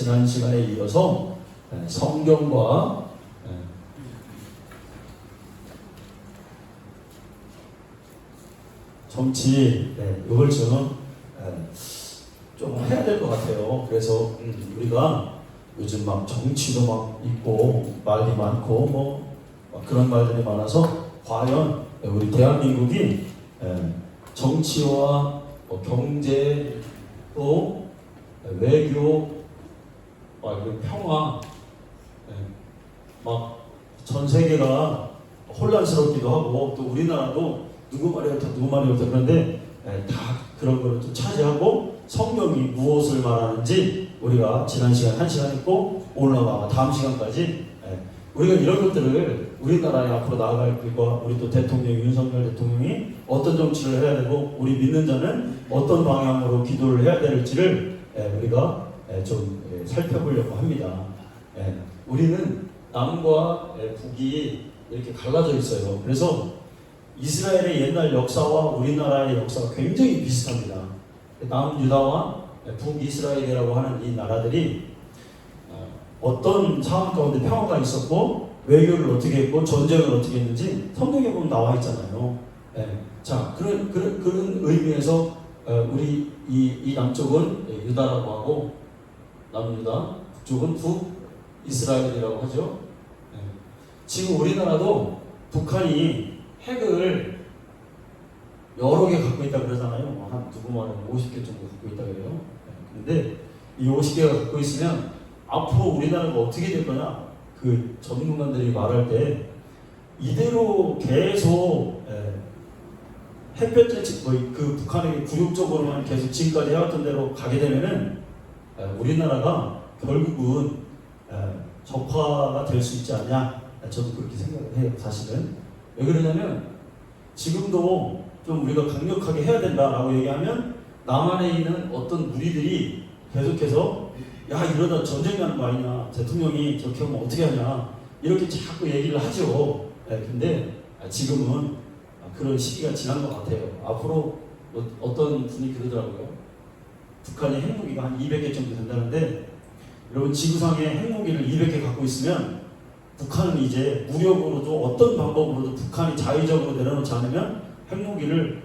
지난 시간에 이어서 성경과 정치 이걸 좀 해야 될 것 같아요. 그래서 우리가 요즘 막 정치도 막 있고 말이 많고 뭐 그런 말들이 많아서 과연 우리 대한민국이 정치와 경제 또 외교 평화 막 전 세계가 혼란스럽기도 하고 또 우리나라도 누구 말이 옳다 누구 말이 옳다 그런데 다 그런 거를 좀 차지하고 성경이 무엇을 말하는지 우리가 지난 시간 1시간 했고 오늘과 다음 시간까지 우리가 이런 것들을 우리나라에 앞으로 나아갈 길과 우리 또 대통령 윤석열 대통령이 어떤 정치를 해야 되고 우리 믿는 자는 어떤 방향으로 기도를 해야 될지를 우리가 좀 살펴보려고 합니다. 우리는 남과 북이 이렇게 갈라져 있어요. 그래서 이스라엘의 옛날 역사와 우리나라의 역사가 굉장히 비슷합니다. 남유다와 북이스라엘이라고 하는 이 나라들이 어떤 상황 가운데 평화가 있었고 외교를 어떻게 했고 전쟁을 어떻게 했는지 성경에 보면 나와 있잖아요. 자, 그런 의미에서 우리 이 남쪽은 유다라고 하고 남유다, 북쪽은 북이스라엘이라고 하죠. 지금 우리나라도 북한이 핵을 여러 개 갖고 있다고 그러잖아요. 한 누구 말은 50개 정도 갖고 있다고 그래요. 근데 이 50개가 갖고 있으면 앞으로 우리나라가 어떻게 될 거냐? 그 전문가들이 말할 때 이대로 계속 햇볕에 그 북한에게 굴욕적으로만 계속 지금까지 해왔던 대로 가게 되면은 우리나라가 결국은 적화가 될 수 있지 않냐? 저도 그렇게 생각을 해요. 사실은 왜 그러냐면 지금도 좀 우리가 강력하게 해야 된다라고 얘기하면 남한에 있는 어떤 무리들이 계속해서 야 이러다 전쟁 나는 거 아니냐, 대통령이 저렇게 하면 어떻게 하냐 이렇게 자꾸 얘기를 하죠. 근데 지금은 그런 시기가 지난 것 같아요. 앞으로 어떤 분이 그러더라고요. 북한이 핵무기가 한 200개 정도 된다는데 여러분 지구상에 핵무기를 200개 갖고 있으면 북한은 이제 무력으로도 어떤 방법으로도 북한이 자의적으로 내려놓지 않으면 핵무기를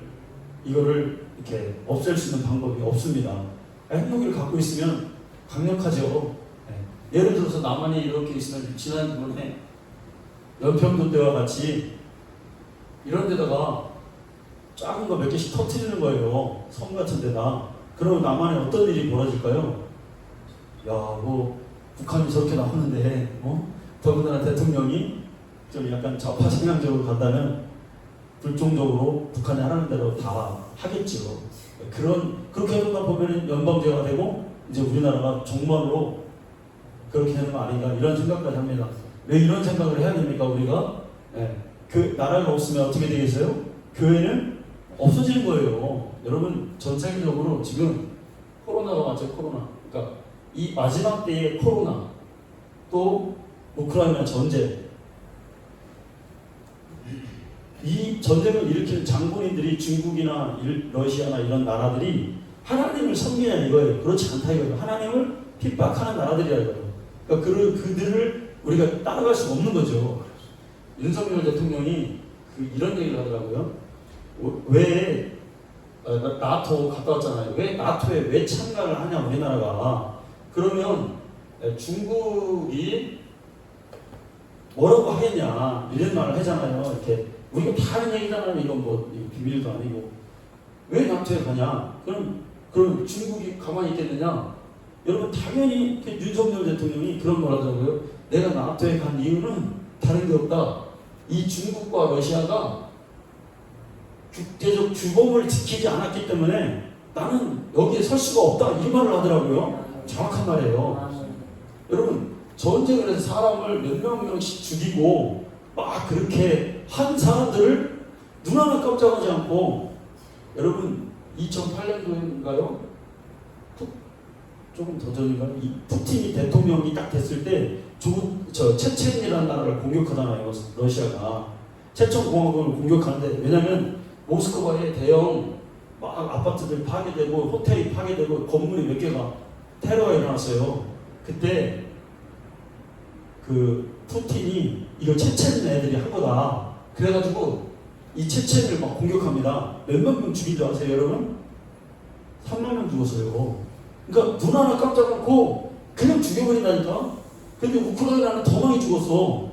이거를 이렇게 없앨 수 있는 방법이 없습니다. 핵무기를 갖고 있으면 강력하죠. 예를 들어서 남한이 이렇게 있으면 지난번에 연평도대와 같이 이런 데다가 작은 거 몇 개씩 터뜨리는 거예요. 섬 같은 데다. 그러면 남한에 어떤 일이 벌어질까요? 야, 뭐 북한이 저렇게 나오는데 더군다나 대통령이 좀 약간 좌파 성향적으로 간다면 불종적으로 북한이 하라는 대로 다 하겠죠. 그렇게 하다 보면 연방제가 되고 이제 우리나라가 정말로 그렇게 되는 거 아닌가 이런 생각까지 합니다. 왜 이런 생각을 해야 됩니까 우리가? 그 나라가 없으면 어떻게 되겠어요? 교회는 없어지는 거예요. 여러분 전 세계적으로 지금 코로나가 왔죠. 코로나. 그러니까 이 마지막 때의 코로나 또 우크라이나 전쟁 이 전쟁을 일으키는 장군인들이 중국이나 러시아나 이런 나라들이 하나님을 섬기냐 이거예요. 그렇지 않다 이거예요. 하나님을 핍박하는 나라들이라 이거예요. 그러니까 그들을 우리가 따라갈 수가 없는 거죠. 윤석열 대통령이 이런 얘기를 하더라고요. 왜 나토 갔다 왔잖아요. 왜 나토에 왜 참가를 하냐 우리나라가. 그러면 중국이 뭐라고 하겠냐 이런 말을 하잖아요. 이렇게 우리가 다 하는 얘기잖아요. 이건 뭐 비밀도 아니고 왜 나토에 가냐? 그럼 중국이 가만히 있겠느냐? 여러분 당연히 윤석열 대통령이 그런 말 하더라고요. 내가 나토에 간 이유는 다른 게 없다. 이 중국과 러시아가 국제적 규범을 지키지 않았기 때문에 나는 여기에 설 수가 없다. 이 말을 하더라고요. 정확한 말이에요. 여러분 전쟁을 해서 사람을 몇 명씩 죽이고 막 그렇게 한 사람들을 눈 하나 깜짝하지 않고 여러분 2008년도인가요? 조금 더 전인가요? 이 푸틴이 대통령이 딱 됐을 때 체첸이라는 나라를 공격하잖아요. 러시아가 체첸공화국을 공격하는데 왜냐면 모스크바에 대형 막 아파트들 파괴되고 호텔이 파괴되고 건물이 몇 개가 테러가 일어났어요. 그때 그 푸틴이 이거 체첸 애들이 한 거다. 그래가지고 이 체첸을 막 공격합니다. 몇몇 명 죽인 줄 아세요, 여러분? 3만 명 죽었어요. 그러니까 눈 하나 깜짝 않고 그냥 죽여버린다니까. 근데 우크라이나는 더 많이 죽었어.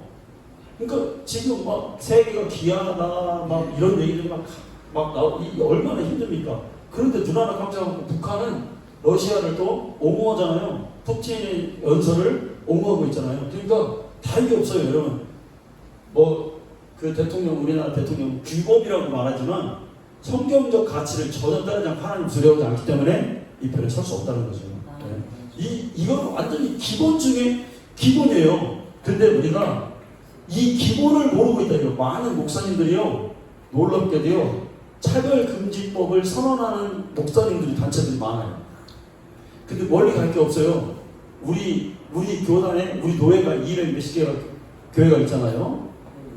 그러니까 지금 막 세계가 기아다 막 이런 얘기들이 막 나오고 이게 얼마나 힘듭니까? 그런데 눈 하나 깜짝 않고 북한은 러시아를 또 옹호하잖아요. 푸틴의 연설을 옹호하고 있잖아요. 그러니까 다른 게 없어요, 여러분. 뭐 그 대통령, 우리나라 대통령 규범이라고 말하지만 성경적 가치를 전혀 따르지 않고 하나님 두려워하지 않기 때문에 이 편에 설 수 없다는 거죠. 네. 이건 완전히 기본 중에 기본이에요. 근데 우리가 이 기본을 모르고 있다니요. 많은 목사님들이요, 놀랍게도요, 차별금지법을 선언하는 목사님들이 단체들이 많아요. 근데 멀리 갈 게 없어요. 우리 교단에 우리 노예가 200 몇십 개가 교회가 있잖아요.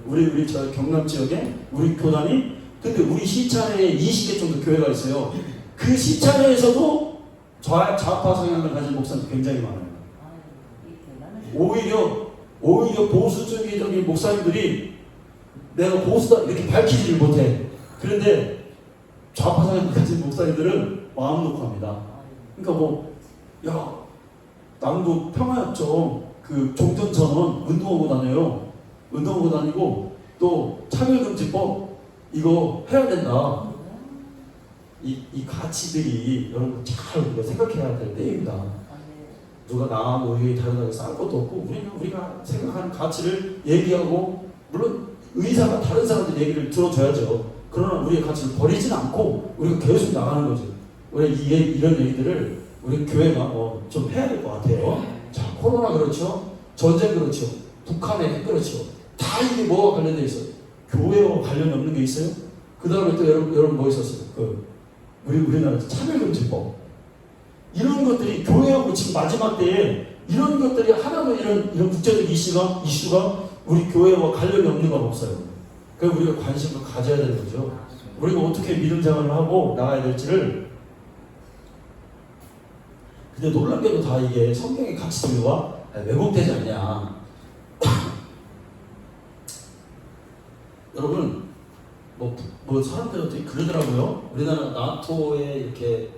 우리 저 경남 지역에 우리 교단이, 근데 우리 시차례에 20개 정도 교회가 있어요. 그 시차례에서도 좌파 성향을 가진 목사님 굉장히 많아요. 오히려 보수적인 목사님들이 내가 보수다 이렇게 밝히지를 못해. 그런데 좌파 성향을 가진 목사님들은 마음 놓고 합니다. 그러니까 남북 평화협정 그 종전선언 운동하고 다녀요. 운동하고 다니고 또 차별금지법 이거 해야 된다. 이 가치들이 여러분 잘 우리가 생각해야 될 때입니다. 누가 나하고 의견이 다르다고 싸울 것도 없고 우리가 생각하는 가치를 얘기하고, 물론 의사가 다른 사람들 얘기를 들어줘야죠. 그러나 우리의 가치를 버리진 않고 우리가 계속 나가는 거죠. 우리 이런 얘기들을 우리 교회가 좀 해야 될 것 같아요. 자, 코로나 그렇죠. 전쟁 그렇죠. 북한의 핵 그렇죠. 다 이게 뭐와 관련돼 있어요? 교회와 관련이 없는 게 있어요? 그 다음에 또 여러분 뭐 있었어요? 우리나라 차별금지법. 이런 것들이 교회하고 지금 마지막 때에 이런 것들이 하나도 이런 국제적 이슈가 우리 교회와 관련이 없는 건 없어요. 그래서 우리가 관심을 가져야 되는 거죠. 우리가 어떻게 믿음 생활을 하고 나가야 될지를. 근데 놀랍게도 다 이게 성경의 가치들과 왜곡되지 않냐. 여러분, 뭐 사람들이 어떻게 그러더라고요. 우리나라 나토에 이렇게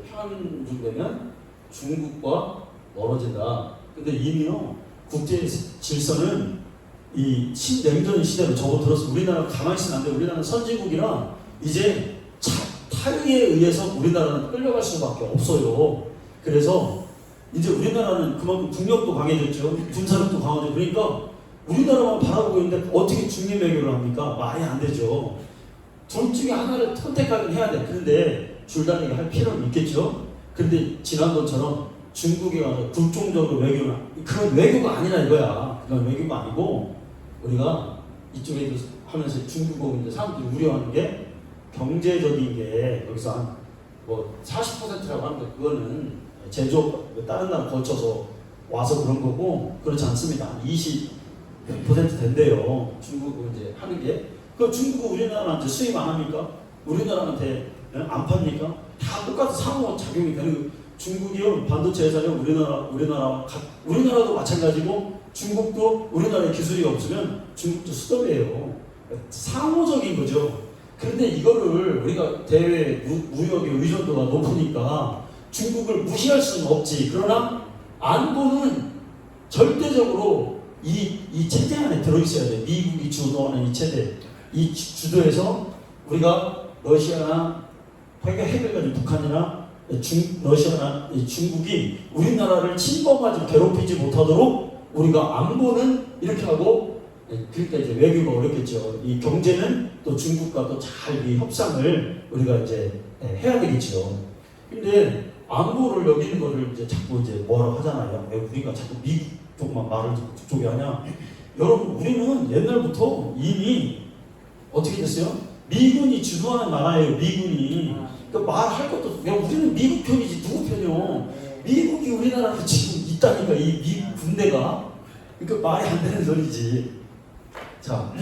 편중되면 중국과 멀어진다. 근데 이미요, 국제 질서는 이 신냉전 시대로 접어들어서 우리나라 가만히 있으면 안 돼. 우리나라는 선진국이라 이제 타의에 의해서 우리나라는 끌려갈 수밖에 없어요. 그래서 이제 우리나라는 그만큼 국력도 강해졌죠. 군사력도 강하죠. 그러니까 우리나라만 바라보고 있는데 어떻게 중립 외교를 합니까? 말이 안 되죠. 둘 중에 하나를 선택하긴 해야 돼. 그런데 줄다리기 할 필요는 있겠죠. 그런데 지난번처럼 중국에 가서 굴종적으로 외교나, 그건 외교가 아니라 이거야. 그건 외교가 아니고, 우리가 이쪽에 하면서 중국하고 이제 사람들이 우려하는 게 경제적인 게 여기서 한 40%라고 하는데, 그거는 제조업 다른 나라 거쳐서 와서 그런 거고, 그렇지 않습니다. 20% 된대요. 중국은 이제 하는 게. 그 중국 우리나라한테 수입 안 합니까? 우리나라한테 안 팝니까? 다 똑같은 상호 작용이 되는 거예요. 중국이요, 반도체 회사요, 우리나라도 마찬가지고, 중국도 우리나라에 기술이 없으면 중국도 수dob이에요. 상호적인 거죠. 그런데 이거를 우리가 대외 무역의 의존도가 높으니까 중국을 무시할 수는 없지. 그러나 안보는 절대적으로 이 체제 안에 들어있어야 돼. 미국이 주도하는 이 체제, 이 주도에서 우리가 러시아나 핵을 가진 북한이나 러시아나 중국이 우리나라를 침범하지 괴롭히지 못하도록 우리가 안보는 이렇게 하고, 그러니까 이제 외교가 어렵겠죠. 이 경제는 또 중국과 또 잘 이 협상을 우리가 이제 해야 되겠죠. 근데 안보를 여기는 거를 이제 자꾸 이제 뭐라고 하잖아요. 왜 우리가 자꾸 미국 쪽만 말을 그쪽에 하냐. 여러분, 우리는 옛날부터 이미 어떻게 됐어요? 미군이 주도하는 나라예요. 미군이. 그러니까 말할 것도 없어. 우리는 미국 편이지 누구 편이요? 미국이 우리나라로 지금 있다니까, 이 미국 군대가. 그러니까 말이 안 되는 소리지. 자,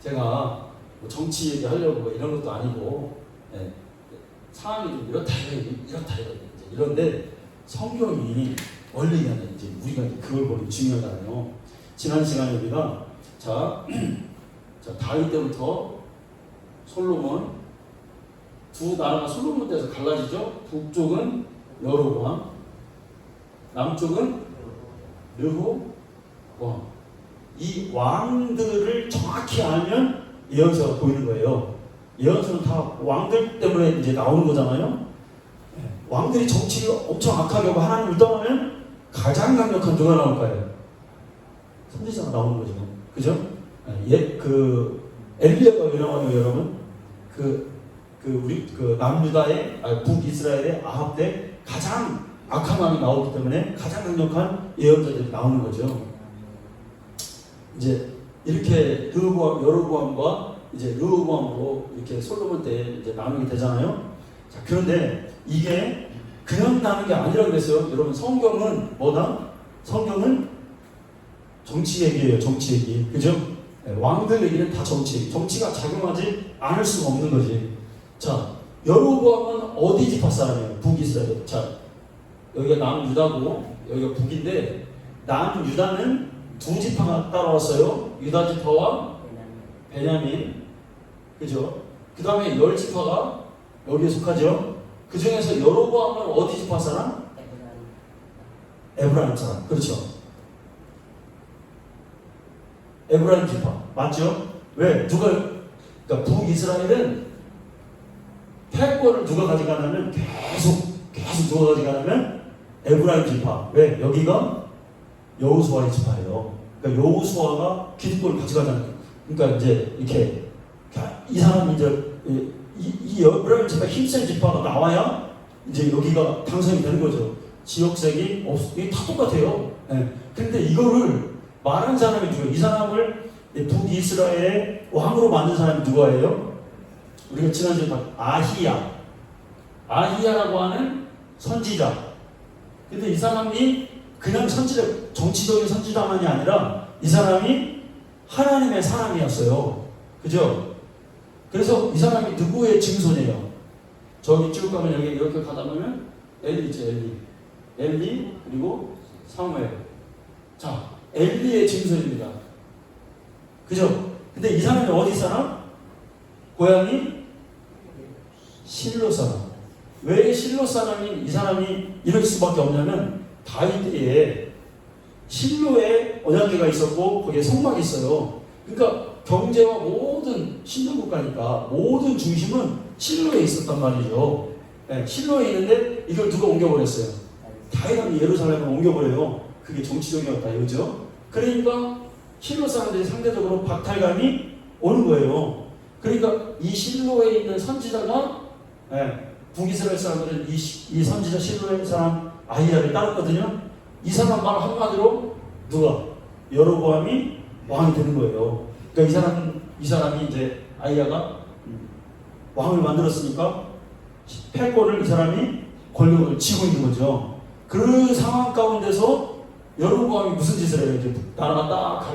제가 뭐 정치 얘기하려고 뭐 이런 것도 아니고, 상황이 좀 이렇다 이런데 성경이 원래 얘기하는 이제 우리가 이제 그걸 보는 중요하잖아요. 지난 시간에 우리가 자 다윗 때부터 솔로몬 두 나라가 솔로몬 때에서 갈라지죠. 북쪽은 여로보암, 남쪽은 르호보암. 이 왕들을 정확히 알면 예언서가 보이는 거예요. 예언서는 다 왕들 때문에 이제 나오는 거잖아요. 왕들이 정치를 엄청 악하게 하고 하나님을 떠나면 가장 강력한 누가 나올까요? 선지자가 나오는 거죠. 그죠? 엘리야가 왜 나와요, 여러분? 우리 남유다의 북이스라엘의 아합 때 가장 악한 왕이 나오기 때문에 가장 강력한 예언자들이 나오는 거죠. 이제 이렇게 여로보암과 이제 르호보암으로 이렇게 솔로몬 때 이제 나누게 되잖아요. 자, 그런데 이게 그냥 나는 게 아니라고 그랬어요. 여러분, 성경은 뭐다? 성경은 정치 얘기예요. 정치 얘기. 그죠? 왕들 얘기는 다 정치 얘기. 정치가 작용하지 않을 수가 없는 거지. 자, 여로보암은 어디 지파 사람이에요? 북이스라엘. 자, 여기가 남유다고 여기가 북인데 남유다는 두 지파가 따라왔어요. 유다 지파와 베냐민. 그죠? 그 다음에 10지파가 여기에 속하죠. 그 중에서 여로보암은 어디 지파 사람? 에브라임 사람. 그렇죠. 에브라임 지파. 맞죠? 왜? 그러니까 북이스라엘은 패권을 누가 가져가냐면 계속 누가 가져가냐면 에브라임 지파. 왜? 여기가 여호수아의 지파예요. 그러니까 여호수아가 기득권을 가져가잖아요. 그러니까 이제 이렇게 이 사람이 이제 이 에브라임 지파 힘센 지파가 나와야 이제 여기가 당선이 되는 거죠. 지역색이 이게 다 똑같아요. 근데 이거를 말한 사람이 누구예요? 이 사람을 북이스라엘의 왕으로 만든 사람이 누구예요? 우리가 지난주에 아히야라고 하는 선지자. 근데 이 사람이 그냥 선지자, 정치적인 선지자만이 아니라 이 사람이 하나님의 사람이었어요. 그죠? 그래서 이 사람이 누구의 증손이에요? 저기 쭉 가면 여기 이렇게 가다 보면 엘리 있죠. 엘리 그리고 사무엘. 자, 엘리의 증손입니다. 그죠? 근데 이 사람이 어디 사람? 고향이 실로 사람. 왜 실로 사람인 이 사람이 이럴 수밖에 없냐면 다윗 때에 실로에 언약궤가 있었고 거기에 성막이 있어요. 그러니까 경제와 모든 신정국가니까 모든 중심은 실로에 있었단 말이죠. 실로에 있는데 이걸 누가 옮겨버렸어요? 다윗이 예루살렘을 옮겨버려요. 그게 정치적이었다 이거죠. 그러니까 실로 사람들이 상대적으로 박탈감이 오는 거예요. 그러니까 이 실로에 있는 선지자가 북이스라엘 사람들은 이 선지자 실로의 사람 아히야를 따랐거든요. 이 사람 말 한마디로 누가? 여로보암이 왕이 되는 거예요. 그러니까 이 사람이 이제 아히야가 왕을 만들었으니까 패권을 이 사람이 권력을 쥐고 있는 거죠. 그 상황 가운데서 여로보암이 무슨 짓을 해요? 이제 나라가 딱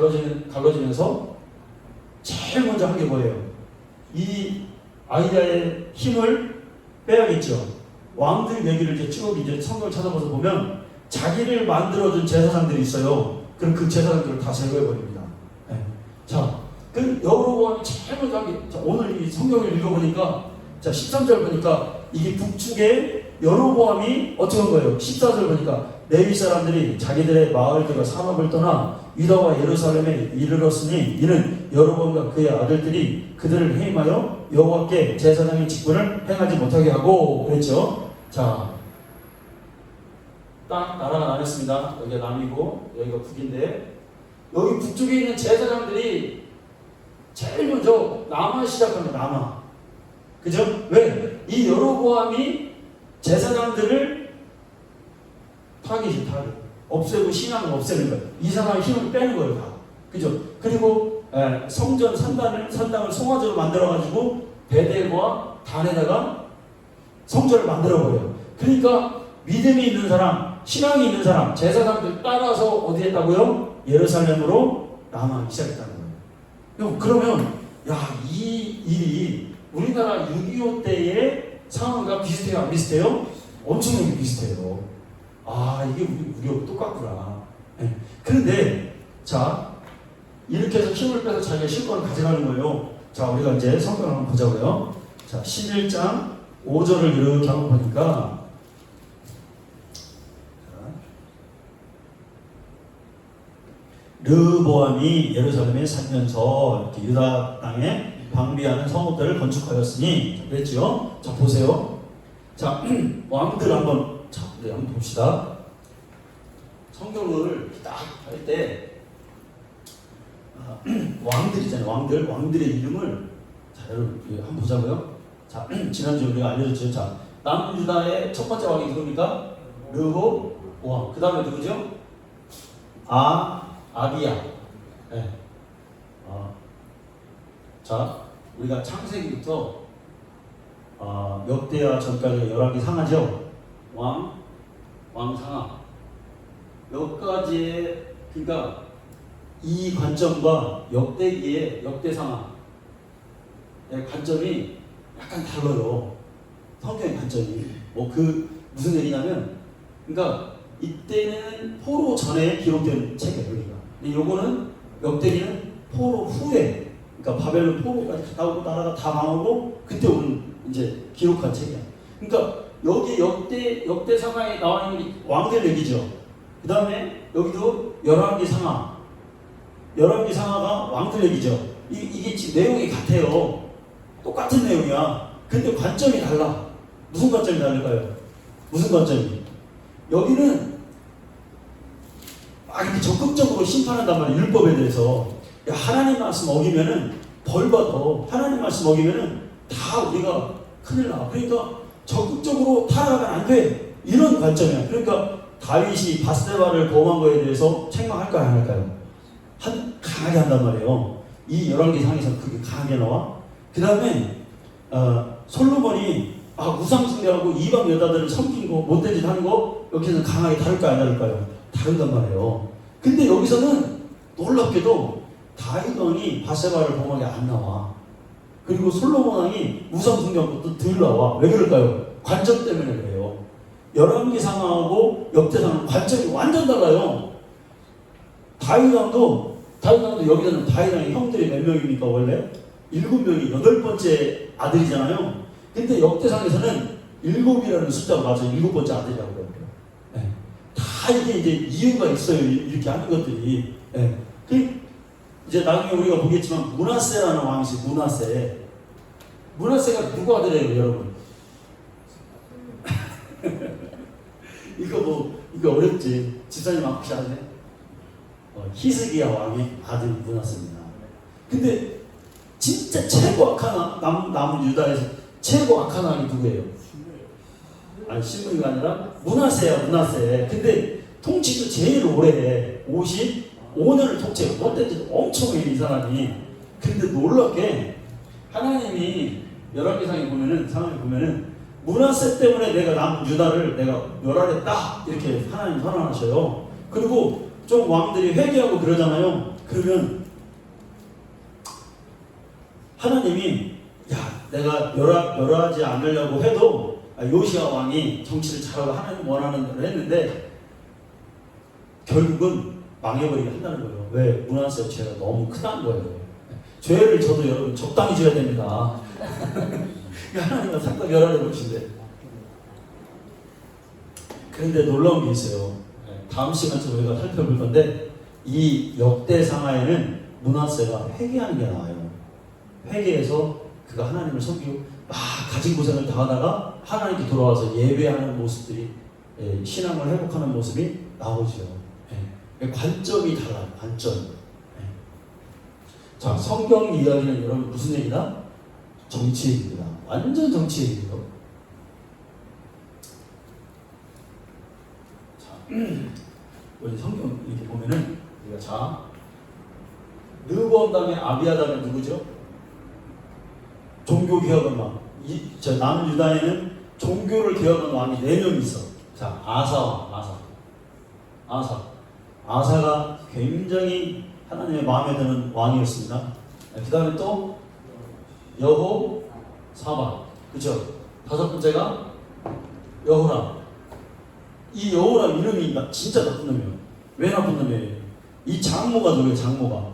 갈라지면서 제일 먼저 한 게 뭐예요? 이 아히야의 힘을 빼야겠죠. 왕들 얘기를 이제 쭉 이제 성경을 찾아봐서 보면 자기를 만들어준 제사장들이 있어요. 그럼 그 제사장들을 다 제거해버립니다. 자, 그 여로보암이 제일 먼저 한 게, 오늘 이 성경을 읽어보니까, 자, 13절 보니까 이게 북쪽에 여로보암이 어떻게 한 거예요? 14절 보니까 레위 사람들이 자기들의 마을들과 산업을 떠나 유다와 예루살렘에 이르렀으니 이는 여로보암과 그의 아들들이 그들을 해임하여 여호와께 제사장의 직분을 행하지 못하게 하고 그랬죠. 자, 딱 나라가 나눴습니다. 여기가 남이고 여기가 북인데 여기 북쪽에 있는 제사장들이 제일 먼저 남아 시작합니다. 남아. 그죠? 왜? 이 여로보암이 제사장들을 타깃. 없애고 신앙을 없애는 거예요. 이 사람의 힘을 빼는 거예요. 다. 그죠? 그리고 성전 산당을 송아지로 만들어가지고 베델과 단에다가 성전을 만들어버려요. 그러니까 믿음이 있는 사람, 신앙이 있는 사람, 제사장들 따라서 어디 했다고요? 예루살렘으로 남아기 시작했다는 거예요. 그러면 이 일이 우리나라 6.25 때의 상황과 비슷해요? 안 비슷해요? 엄청나게 비슷해요. 아, 이게 우리하고 똑같구나. 네. 그런데 자, 이렇게 해서 힘을 빼서 자기가 실권을 가져가는 거예요. 자, 우리가 이제 성경을 한번 보자고요. 자, 11장 5절을 이렇게 한번 보니까, 르보암이 예루살렘에 살면서 이렇게 유다 땅에 방비하는 성읍들을 건축하였으니, 그랬죠? 자, 보세요. 자, 왕들 한번, 자, 우리 한번 봅시다. 성경을 딱 할 때, 왕들 있잖아요. 왕들의 이름을, 자, 여러분, 한번 보자고요. 자, 지난주에 우리가 알려줬죠. 자, 남유다의 첫 번째 왕이 누굽니까? 르호보암. 그 다음에 누구죠? 아비야. 네. 자, 우리가 창세기부터 역대와 전까지 열왕기 상하죠. 왕상하. 몇 가지의, 그러니까 이 관점과 역대기의 역대상하의 관점이 약간 달라요. 성경의 관점이. 무슨 얘기냐면, 그러니까 이때는 포로 전에 기록된 책이에요, 여기가. 근데 요거는 역대기는 포로 후에, 그러니까 바벨론 포로까지 갔다 오고 나라가 다 망하고 그때 오는 이제 기록한 책이야. 그러니까 여기 역대 상하에 나와 있는 게 왕들 얘기죠. 그 다음에 여기도 열왕기 상하가 왕들 얘기죠. 이게 지금 내용이 같아요. 똑같은 내용이야. 근데 관점이 달라. 무슨 관점이 다를까요? 무슨 관점이? 여기는 이렇게 적극적으로 심판한단 말이에요. 율법에 대해서. 야, 하나님 말씀 어기면은 벌 받아. 하나님 말씀 어기면은 다 우리가 큰일 나. 그러니까 적극적으로 타락하면 안 돼. 이런 관점이야. 그러니까 다윗이 바스데바를 범한 거에 대해서 책망할까요, 안 할까요? 강하게 한단 말이에요. 이 열왕기상에서 그게 강하게 나와. 그 다음에 솔로몬이 우상 숭배하고 이방 여자들을 섬긴 거, 못된 짓 하는 거, 여기서는 강하게 다룰까요, 안 다룰까요? 다룬단 말이에요. 근데 여기서는 놀랍게도 다윗 왕이 바세바를 범하게 안 나와. 그리고 솔로몬 왕이 우상 숭배한 것도 덜 나와. 왜 그럴까요? 관점 때문에 그래요. 열왕기상하고 역대상은 관점이 완전 달라요. 다윗 왕도 여기서는 다윗 왕의 형들이 몇 명입니까 원래? 7명이 8번째 아들이잖아요. 근데 역대상에서는 7이라는 숫자가 맞아요. 7번째 아들이라고 그래요. 네. 다 이게 이제 이유가 있어요. 이렇게 하는 것들이. 네. 이제 나중에 우리가 보겠지만 므낫세라는 왕이 있어요. 므낫세가 누구 아들이에요, 여러분? 이거 어렵지. 집사님 혹시 아세요? 히스기야 왕의 아들이 므낫세입니다. 근데 진짜 최고 악한 남은 유다에서 최고 악한 왕이 누구예요? 아니, 신문이가 아니라 므낫세야, 므낫세. 근데 통치도 제일 오래 해. 55년을 통치해. 못된지도 엄청 해, 이 사람이. 근데 놀랍게 하나님이 열왕기상에 보면은 므낫세 때문에 내가 남은 유다를 내가 멸하겠다, 이렇게 하나님 선언하셔요. 그리고 좀 왕들이 회개하고 그러잖아요. 그러면 하나님이 내가 멸하지 않으려고 해도 요시야 왕이 정치를 잘하고 하나님 원하는 대로 했는데 결국은 망해버리게 한다는 거예요. 왜? 므낫세 죄가 너무 크다는 거예요. 죄를 저도 여러분 적당히 져야 됩니다. 하나님은 싹 다 멸하려 그러신데. 그런데 놀라운 게 있어요. 다음 시간쯤 우리가 살펴볼 건데, 이 역대상하에는 므낫세가 회개하는 게 나와요. 회개해서 그가 하나님을 섬기고 막 가진 고생을 당하다가 하나님께 돌아와서 예배하는 모습들이, 신앙을 회복하는 모습이 나오죠. 관점이 달라요. 관점. 자, 성경 이야기는 여러분 무슨 얘기다? 정치 얘기입니다. 완전 정치 얘기예요. 자, 우리 성경 이렇게 보면은 우리가 르보암 다음에 아비야 다음에 누구죠? 종교 개혁은 왕. 남은 유다에는 종교를 개혁한 왕이 4명 있어. 자, 아사가 굉장히 하나님의 마음에 드는 왕이었습니다. 그 다음에 또 여호사밧, 그죠? 5번째가 여호람. 이 여호람 이름이 진짜 나쁜 놈이에요. 왜 나쁜 놈이에요? 이 장모가 누구예요? 장모가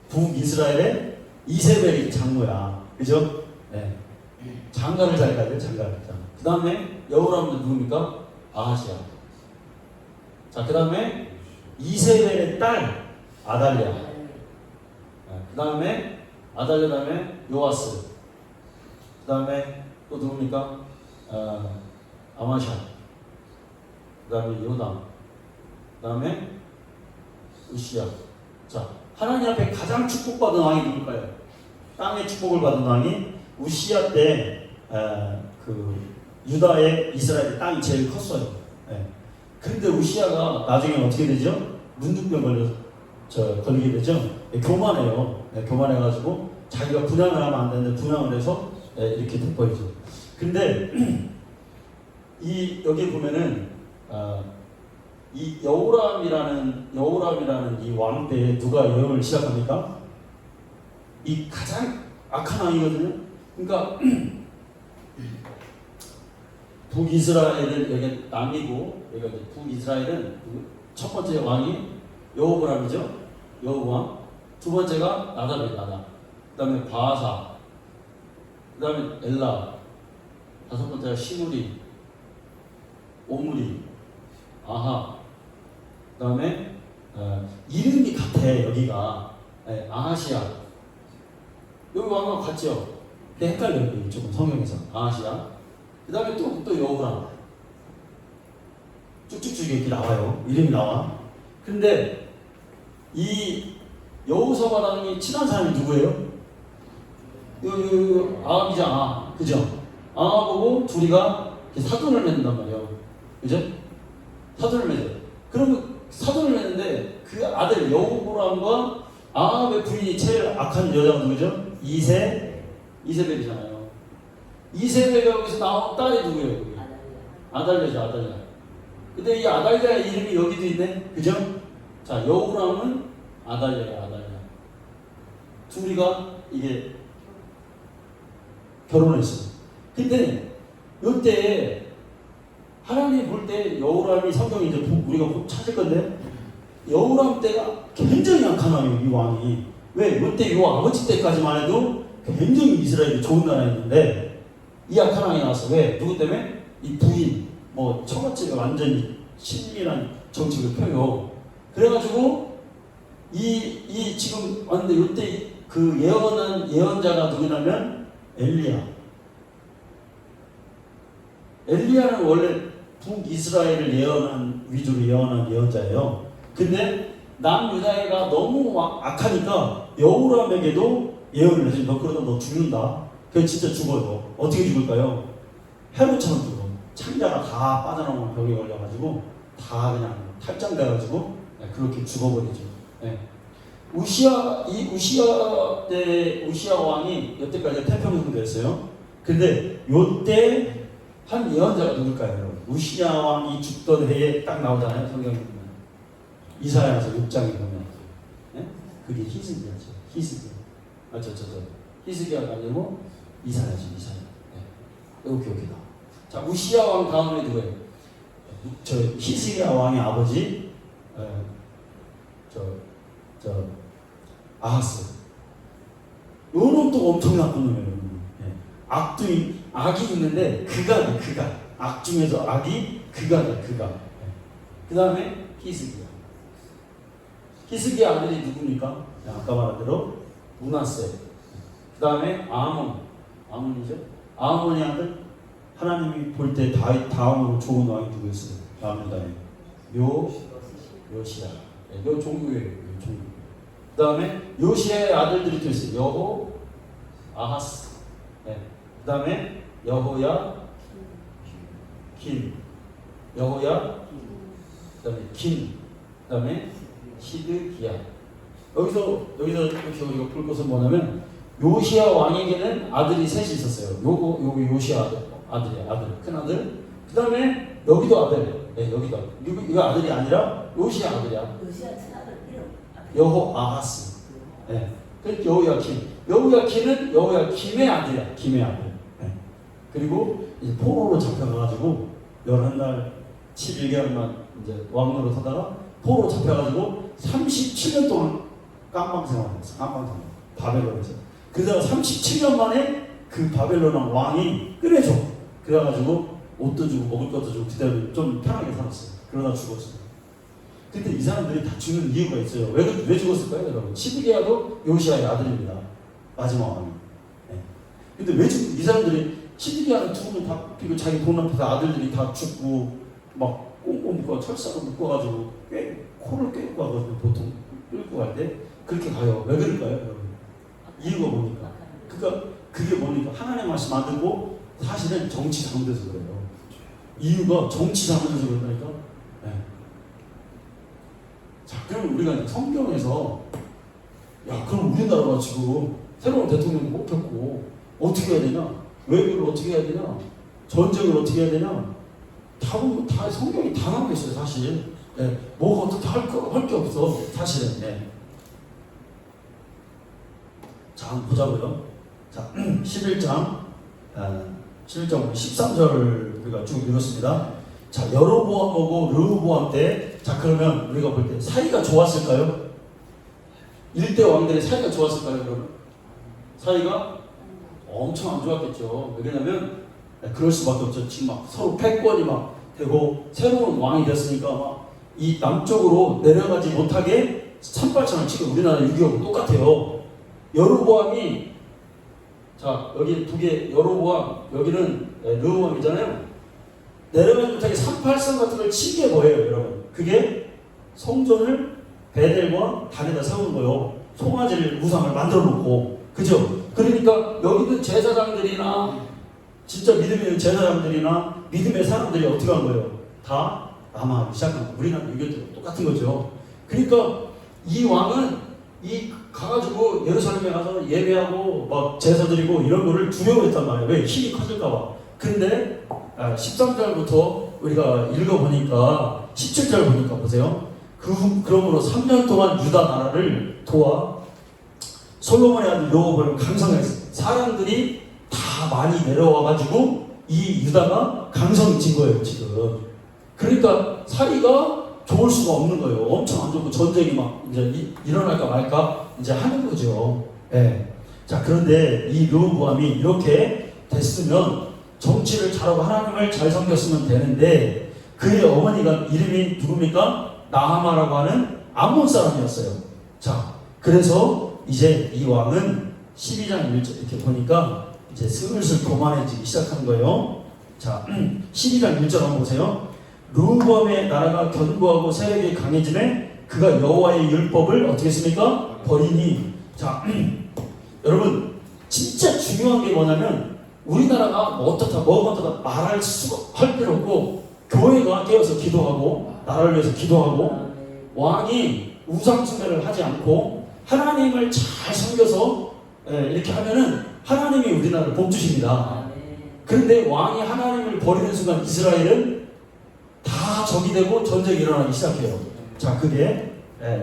북이스라엘의 이세벨이 장모야. 그죠? 네. 장가를 잘 가야 돼요. 장가를. 그 다음에 여호람은 누굽니까? 아하시아. 자, 그 다음에 이세벨의 딸 아달랴. 그 다음에 아달랴 다음에 요아스. 그 다음에 또 누굽니까? 아마샤. 그 다음에 요담. 그 다음에 우시야. 자, 하나님 앞에 가장 축복받은 왕이 누굴까요? 땅의 축복을 받은 왕이 우시야 때 그 유다의 이스라엘 땅이 제일 컸어요. 예. 그런데 우시야가 나중에 어떻게 되죠? 문둥병 걸리게 되죠. 예, 교만해요. 예, 교만해가지고 자기가 분양을 하면 안 되는데 분양을 해서 이렇게 돼버리죠. 근데 이 여기 보면은 이 여호람이라는 이 왕 때에 누가 예언을 시작합니까? 이 가장 악한 왕이거든요. 그러니까 북이스라엘은 여기 남이고 여기가 북이스라엘은 첫 번째 왕이 여호보람이죠. 여호보람. 두 번째가 나답이에요. 나답. 그다음에 바하사. 그다음에 엘라. 다섯 번째가 시므리, 오므리, 아하. 그다음에 이름이 같아. 여기가 아하시아. 여기 왕과 같죠. 근데 헷갈려요. 조금 성경에서 아하시아. 그 다음에 또 여호람. 쭉쭉쭉 이렇게 나와요. 이름이 나와. 근데 이 여호사밧이 친한 사람이 누구예요? 아합이잖아. 그죠? 아합하고 둘이가 사돈을 맺는단 말이에요. 그죠? 사돈을 맺어요. 그러면 사돈을 맺는데 그 아들 여호보람과 아합의 부인이 제일 악한 여자가 누구죠? 이세벨이잖아요. 이세벨이 여기서 나온 딸이 누구예요? 아달랴죠. 아달랴. 근데 이 아달랴의 이름이 여기도 있네. 그죠? 자, 여호람은 아달랴예요. 아달랴. 둘이가 이게 결혼했어요. 근데 이때 하나님 볼 때 여호람이 성경이 이제 우리가 찾을 건데 여호람 때가 굉장히 약한 왕이에요. 이 왕이. 왜? 이때 이 아버지 때까지만 해도 굉장히 이스라엘이 좋은 나라였는데 이 악한 왕이 나왔어. 왜? 누구 때문에? 이 부인, 첫 번째가 완전히 친밀한 정책을 펴요. 그래가지고 이 지금 왔는데 이때 그 예언한 예언자가 누구냐면 엘리야는 원래 북이스라엘을 위주로 예언한 예언자예요. 근데 남유다가 너무 악하니까 여호람에게도 예언을 해서 너 그러다 너 죽는다. 그래서 진짜 죽어요. 어떻게 죽을까요? 헤롯처럼 죽어. 창자가 다 빠져나오는 벽에 걸려가지고 다 그냥 탈장돼가지고 그렇게 죽어버리죠. 네. 우시야 때 우시야 왕이 여태까지 태평성도였어요. 근데 요때 한 예언자가 누굴까요, 여러분? 우시야 왕이 죽던 해에 딱 나오잖아요, 성경에 보면. 이사야서 6장에 보면. 네? 그게 히스기야죠. 히스기야. 히스기야가 아니고 이사야죠. 이사야. 네. 이렇게 나와. 자, 우시야 왕 다음에 누구예요? 히스기야 왕의 아버지, 아하스. 요놈 또 엄청 나쁜 놈이에요. 네. 악이 있는데 그가 악 중에서 악이 그가. 그 다음에 히스기야. 히스기야 아들이 누굽니까? 아까 말한 대로 므낫세. 그 다음에 아몬이죠. 아몬의 아들 하나님이 볼 때 다음으로 좋은 왕이 누구였어요? 다음 다음에 요시야. 요 종교예요. 그 다음에 요시야의 아들들이 또 있어요. 여호, 아하스. 네. 그 다음에 여호야, 긴. 여호야, 그 다음에 긴. 그 다음에 시드기야. 여기서 이렇게 우리가 볼 것은 뭐냐면 요시야 왕에게는 아들이 셋이 있었어요. 요거 요시야 아들이야. 큰 아들. 그 다음에 여기도 아들. 네, 여기도. 이거 아들이 아니라 요시야 아들이야. 요시야 아들 이름. 여호 아하스. 네. 그 여호야킨은 여호야김의 아들이야. 김의 아들. 네. 그리고 이제 포로로 잡혀가가지고 11날 11개월만 이제 왕노릇 하다가 포로 잡혀가지고 37년 동안 깜빵 생활했어. 깜빵 생활. 바벨론에서. 그러다가 37년 만에 그 바벨론 왕이 끌어줘. 그래가지고 옷도 주고 먹을 것도 주고 그때는 좀 편하게 살았어요. 그러다 죽었어요. 근데 이 사람들이 다 죽는 이유가 있어요. 왜 죽었을까요, 여러분? 시드기야도 요시아의 아들입니다. 마지막 왕이. 네. 근데 이 사람들이 시드기야는 죽으면 다 그리고 자기 돈 앞에서 아들들이 다 죽고 막 꽁꽁 묶어 철사로 묶어가지고 코를 꿰고 가거든요. 보통 끌고 갈 때 그렇게 가요. 왜 그럴까요, 여러분? 이유가 뭡니까? 그러니까 그게 뭡니까? 하나님의 말씀 안 듣고 사실은 정치 잘못해서 그래요. 이유가 정치 잘못해서 그런다니까. 네. 자, 그럼 우리가 성경에서 그럼 우리나라가 지금 새로운 대통령 뽑혔고 어떻게 해야 되냐? 외교를 어떻게 해야 되냐? 전쟁을 어떻게 해야 되냐? 다 성경이 다 나와 있어요, 사실. 네. 뭐가 어떻게 할 게 없어, 사실은. 네. 자, 한번 보자고요. 자, 11장 13절 우리가 쭉 읽었습니다. 자, 여로보암하고 르호보암 때, 자, 그러면 우리가 볼 때 사이가 좋았을까요? 일대 왕들의 사이가 좋았을까요, 여러분? 사이가 엄청 안 좋았겠죠. 왜냐면 그럴 수밖에 없죠. 지금 막 서로 패권이 막 되고 새로운 왕이 됐으니까 막 이 남쪽으로 내려가지 못하게 산발천을 치고 우리나라 6.25하고 똑같아요. 여로보암이 자, 여기 북에 여로보암, 여기는 르호보암이잖아요. 내려가지 못하게 38선 같은 걸 치게 보여요, 여러분. 그게 성전을 베델과 단에다 세우는 거예요. 송아지를 우상을 만들어 놓고, 그죠? 그러니까 여기는 제사장들이나 진짜 믿음의 제사장들이나 믿음의 사람들이 어떻게 한 거예요? 다 남아하기 시작한 거예요. 우리나라 유교도 똑같은 거죠. 그러니까 이 왕은 가가지고 예루살렘에 가서 예배하고 막 제사 드리고 이런 거를 두려워했단 말이에요. 왜? 힘이 커질까봐. 근데 13절부터 우리가 읽어보니까 17절 보니까 보세요. 그러므로 3년 동안 유다 나라를 도와 솔로몬의 아들 르호보암을 강성했어요. 사람들이 다 많이 내려와가지고 이 유다가 강성해진 거예요, 지금. 그러니까 사이가 좋을 수가 없는 거예요. 엄청 안 좋고 전쟁이 막 이제 일어날까 말까 이제 하는 거죠. 예. 자, 그런데 이 르호보암이 이렇게 됐으면 정치를 잘하고 하나님을 잘 섬겼으면 되는데 그의 어머니가 이름이 누굽니까? 나하마라고 하는 암몬 사람이었어요. 자, 그래서 이제 이 왕은 12장 1절 이렇게 보니까 이제 슬슬 교만해지기 시작한 거예요. 자, 12장 1절 한번 보세요. 르호보암의 나라가 견고하고 세력이 강해지매 그가 여호와의 율법을 어떻게 했습니까? 버리니. 자, 여러분 진짜 중요한 게 뭐냐면 우리나라가 뭐 어떻다 할 필요 없고 교회가 깨어서 기도하고 나라를 위해서 기도하고 왕이 우상 숭배를 하지 않고 하나님을 잘 섬겨서 이렇게 하면은 하나님이 우리나라를 복주십니다. 그런데 왕이 하나님을 버리는 순간 이스라엘은 다 적이 되고 전쟁이 일어나기 시작해요. 자, 그게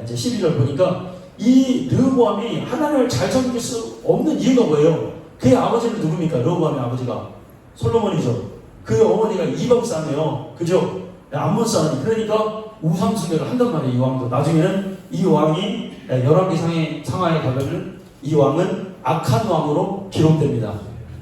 이제 12절 보니까 이 르호보암이 하나님을 잘 섬길 수 없는 이유가 뭐예요? 그의 아버지는 누굽니까? 르호보암의 아버지가 솔로몬이죠. 그의 어머니가 이방 사람이에요. 그죠? 암몬 사람이. 그러니까 우상 숭배를 한단 말이에요. 이 왕도. 나중에는 이 왕이 열왕기 상하에 가면은 이 왕은 악한 왕으로 기록됩니다.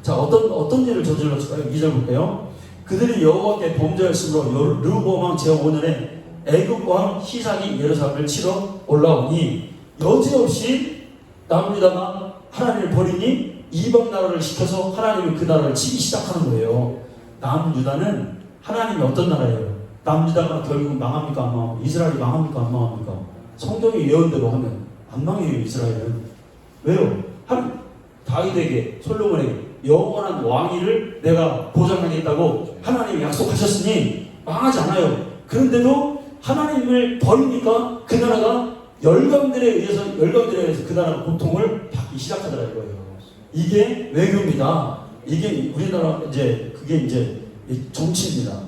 자, 어떤 일을 저질렀을까요? 2절 볼게요. 그들이 여호와께 범죄했으므로 르호보암 왕 제5년에 애굽 왕 시삭이 예루살렘을 치러 올라오니 여지없이 남유다가 하나님을 버리니 이방 나라를 시켜서 하나님이 그 나라를 치기 시작하는 거예요. 남유다는 하나님이 어떤 나라예요? 남유다가 결국 망합니까? 안 망합니까? 이스라엘이 망합니까? 안 망합니까? 성경이 예언대로 하면 안 망해요, 이스라엘은. 왜요? 다윗에게, 솔로몬에게 영원한 왕위를 내가 보장하겠다고 하나님이 약속하셨으니 망하지 않아요. 그런데도 하나님을 버리니까 그 나라가 열강들에 의해서 그 나라가 고통을 받기 시작하더라 이거예요. 이게 외교입니다. 이게 우리나라 그게 이제 정치입니다.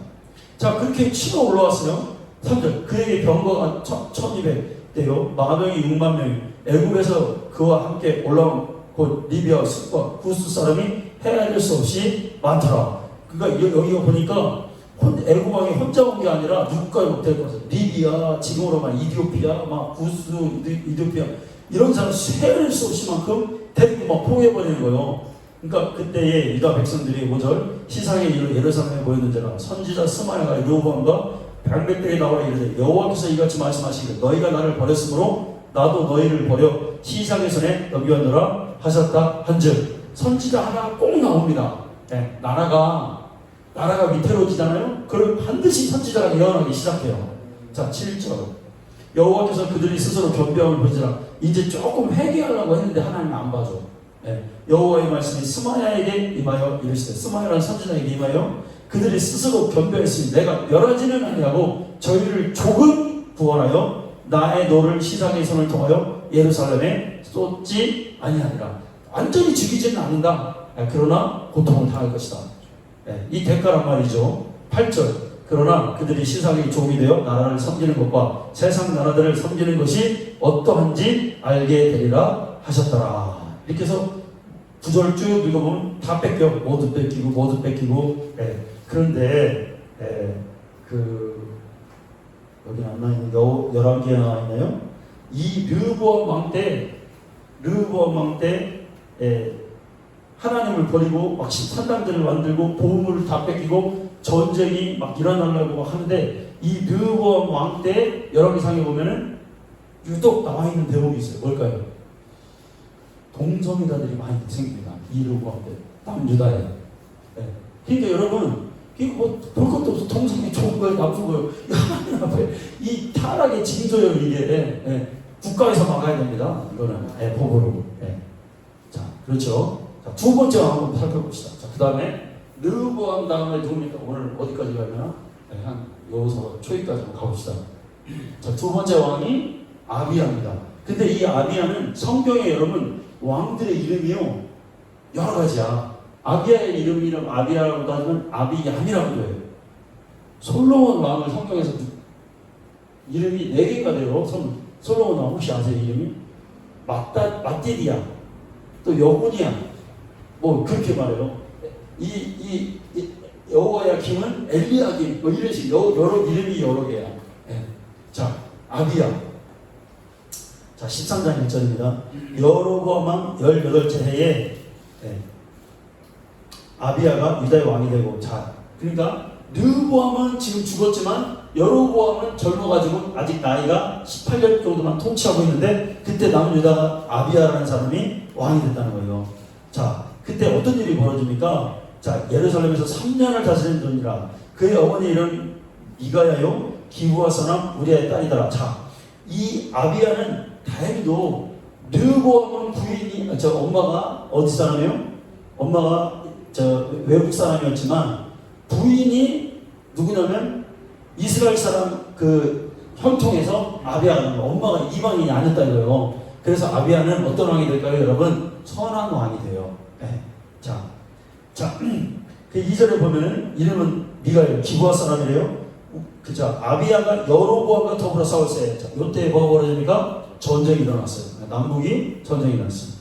자, 그렇게 치고 올라왔어요. 3절. 그에게 병거가 1200대요. 마병이 6만 명. 애굽에서 그와 함께 올라온 곧 리비아 숲과 구스 사람이 헤아릴 수 없이 많더라. 그러니까 여기가 보니까 애굽 왕이 혼자 온 게 아니라 누구까지 못 데리고 왔어요. 리비아, 지금으로 말 이디오피아, 막 구스, 이디오피아 이런 사람 세를 쏟을 만큼 데리고 막 포위해버리는 거예요. 그러니까 그때의 유다 백성들이 5절 시상에 이르러 예루살렘에 모였는지라 선지자 스마야가 여호와가 방백들이 나와 이르되 여호와께서 이같이 말씀하시기를 너희가 나를 버렸으므로 나도 너희를 버려 시상의 손에 넘겨놓으라 하셨다 한즉 선지자 하나 꼭 나옵니다. 네, 나라가 위태로워지잖아요. 그럼 반드시 선지자가 예언하기 시작해요. 자 7절 여호와께서 그들이 스스로 변병을 보지라 이제 조금 회개하려고 했는데 하나님 안 봐줘. 네, 여호와의 말씀이 스마야에게 임하여 이르시되 스마야라는 선지자에게 임하여 그들이 스스로 변별했으니 내가 멸하지는 아니하고 저희를 조금 구원하여 나의 노를 시상의 손을 통하여 예루살렘에 쏟지 아니하니라. 완전히 죽이지는 않는다. 그러나 고통을 당할 것이다. 이 대가란 말이죠. 8절 그러나 그들이 시상의 종이 되어 나라를 섬기는 것과 세상 나라들을 섬기는 것이 어떠한지 알게 되리라 하셨더라. 이렇게 해서 9절 쭉 읽어보면 다 뺏겨. 모두 뺏기고. 그런데 여기 안 나있는 11개가 나와있나요? 이 르브암 왕 때 하나님을 버리고 막 산당들을 만들고 보물을 다 뺏기고 전쟁이 막 일어나려고 막 하는데 이 르브암 왕 때 열왕기상에 보면은 유독 나와있는 대목이 있어요. 뭘까요? 동성애자들이 많이 생깁니다. 이 르브암 때 남유다에. 그러니까 여러분 이거 뭐 볼 것도 없어. 동성애 좋은 거예요, 나쁜 거예요. 하나님 앞에 이 타락의 징조예요. 이게 국가에서 막아야 됩니다. 이거는 법으로. 자, 그렇죠. 자, 두 번째 왕 한번 살펴봅시다. 자, 그 다음에 르브암 다음에 누굽니까? 오늘 어디까지 가려나? 한 여호수아 초기까지 한번 가봅시다. 자, 두 번째 왕이 아비야입니다. 근데 이 아비야는 성경에 여러분 왕들의 이름이요 여러 가지야. 아비야의 이름이랑 아비야라고 하면 아비얌이라고 해요. 솔로몬 왕을 성경에서 이름이 4개가 돼요. 솔로몬 왕 혹시 아세요? 이름이? 마띠디야, 또 여군이야, 뭐 그렇게 말해요. 이 여호야김은 엘리야김, 뭐 이런 식으로 여러 이름이 여러 개야. 자, 아비야. 자, 13장 1절입니다. 여로보암 왕 18째 해에 아비야가 유다의 왕이 되고, 자, 그러니까 르보암은 지금 죽었지만 여로보암은 젊어가지고 아직 나이가 18년 정도만 통치하고 있는데 그때 남은 유다가 아비야라는 사람이 왕이 됐다는 거예요. 자, 그때 어떤 일이 벌어집니까? 자, 예루살렘에서 3년을 다스리더니라. 그의 어머니 이름 미가야요 기브와 사람 우리아의 딸이더라. 자, 이 아비야는 다행히도 르보암은 부인이 엄마가 어디 사람이에요? 엄마가 외국 사람이었지만 부인이 누구냐면 이스라엘 사람 혈통에서 아비야가 나는 거예요. 엄마가 이방인이 아니었다 이거예요. 그래서 아비야는 어떤 왕이 될까요, 여러분? 선한 왕이 돼요. 자, 그 2절에 보면은 이름은 미가예요. 기브아 사람이래요. 그죠? 아비야가 여로보암과 더불어 싸웠어요. 자, 이때 뭐가 벌어집니까? 전쟁이 일어났어요. 남북이 전쟁이 일어났어요.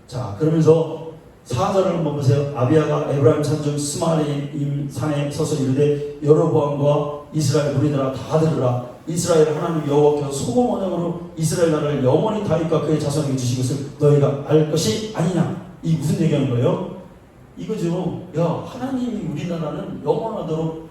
자, 그러면서 4절을 한번 보세요. 아비야가 에브라임 산중 스마리임 산에 서서 이르되 여로보암과 이스라엘 무리들아 다 들으라. 이스라엘 하나님 여호와께서 소금 언약으로 이스라엘 나라를 영원히 다윗과 그의 자손에게 주신 것을 너희가 알 것이 아니냐. 이 무슨 얘기하는 거예요? 이거죠. 야, 하나님이 우리나라는 영원하도록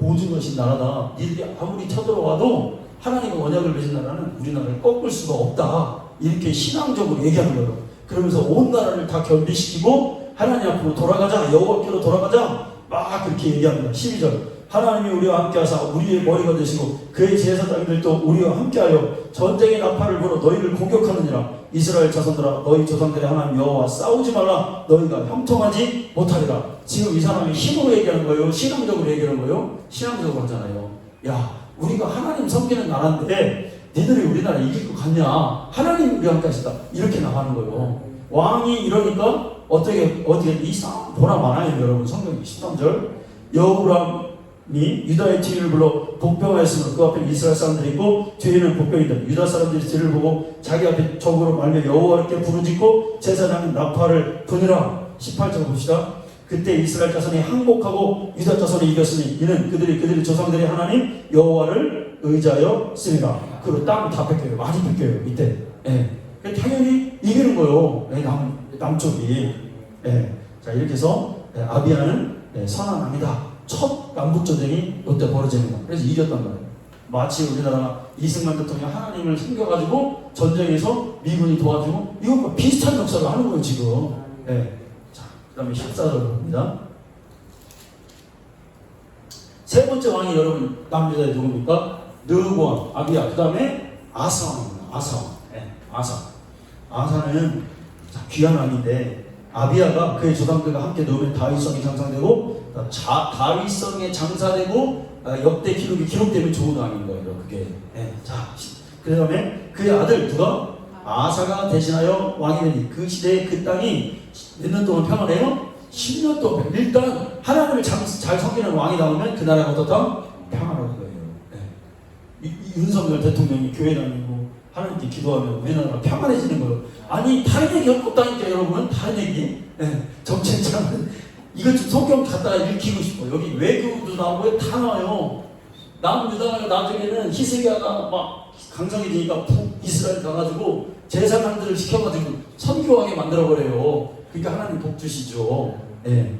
보증하신 나라다. 니들이 아무리 쳐들어와도 하나님과 언약을 맺은 나라는 우리나라를 꺾을 수가 없다. 이렇게 신앙적으로 얘기하는 거예요. 그러면서 온 나라를 다 겸비시키고 하나님 앞으로 돌아가자, 여호와께로 돌아가자, 막 그렇게 얘기합니다. 12절 하나님이 우리와 함께하사 우리의 머리가 되시고 그의 제사장들도 우리와 함께하여 전쟁의 나팔을 불어 너희를 공격하느니라. 이스라엘 자손들아 너희 조상들의 하나님 여호와 싸우지 말라. 너희가 형통하지 못하리라. 지금 이 사람이 힘으로 얘기하는 거예요? 신앙적으로 얘기하는 거예요? 신앙적으로 하잖아요. 야, 우리가 하나님 섬기는 나라인데 니들이 우리나라 이길 것 같냐? 하나님 우리와 함께 하시다. 이렇게 나가는 거예요. 왕이 이러니까 어떻게 이상 보나 마나요, 여러분. 성경 13절 여호람이 유다의 뒤를 불러 복병하였으므로 그 앞에 이스라엘 사람들이 있고 뒤에는 복병이다. 유다 사람들이 뒤를 보고 자기 앞에 적으로 말며 여호와께 부르짖고 제사장은 나팔을 부니라. 18절 봅시다. 그때 이스라엘 자손이 항복하고 유다 자손이 이겼으니 이는 그들이 조상들이 하나님 여호와를 의지하여 씁니다. 그리고 땅 다 뺏겨요. 많이 뺏겨요. 이때. 예. 당연히 이기는 거예요. 남쪽이. 예. 자, 이렇게 해서 아비야는 선한 왕이다. 첫 남북전쟁이 이때 벌어지는 거예요. 그래서 이겼단 말이에요. 마치 우리나라 이승만 대통령 하나님을 섬겨가지고 전쟁에서 미군이 도와주고 이것과 비슷한 역사를 하는 거예요 지금. 네. 자, 그 다음에 14절을 봅니다. 세 번째 왕이 여러분 남유다의 누굽니까? 르호보암, 아비야, 그 다음에 아사 왕입니다. 아사 왕. 네. 아사는 귀한 왕인데 아비야가 그의 조상들과 함께 넣으면 다윗성이 장사되고 다윗성에 장사되고 역대 기록이 기록되면 좋은 왕인 거예요. 그게. 네. 자, 그 다음에 그의 아들 누가? 아사가 대신하여 왕이 되니 그 시대에 그 땅이 몇 년 동안 평안해요? 10년 동안. 일단 하나님을 잘 섬기는 왕이 나오면 그 나라가 어떻다? 평안할 거예요. 네. 윤석열 대통령이 교회 다니고 하나님께 기도하면 우리나라가 평안해지는 거예요. 아니 다른 얘기 없다니까 여러분. 다른 얘기. 네. 정치자는 이거 좀 성경 갖다가 읽히고 싶어. 여기 외교도 나오고 다 나와요. 남유다가 나중에는 히스기야가 막 강성해지니까 북이스라엘 가가지고 제사장들을 시켜가지고 선교하게 만들어버려요. 그러니까 하나님 복 주시죠. 네.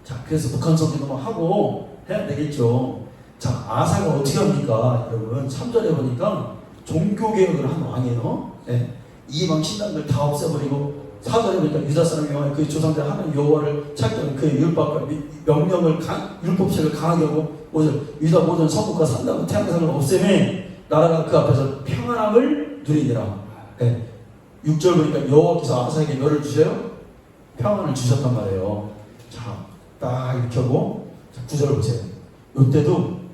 자, 그래서 북한 선교도 막 하고 해야 되겠죠. 자, 아사가 어떻게 합니까? 여러분 3절에 보니까 종교개혁을 한 왕이에요. 네. 이방 신당들 다 없애버리고 4절에 보니까 유다 사람 여호와 그 조상들 하나님 여호와를 찾던 그 율법과 명령을 율법책을 강하게 하고 5절 유다 모든 성읍과 산당과 태양상을 없애매 나라가 그 앞에서 평안함을 누리니라. 네. 6절 보니까 여호와께서 아사에게 너를 주셔요? 평안을 주셨단 말이에요. 자, 딱 이렇게 하고 9절 보세요. 이때도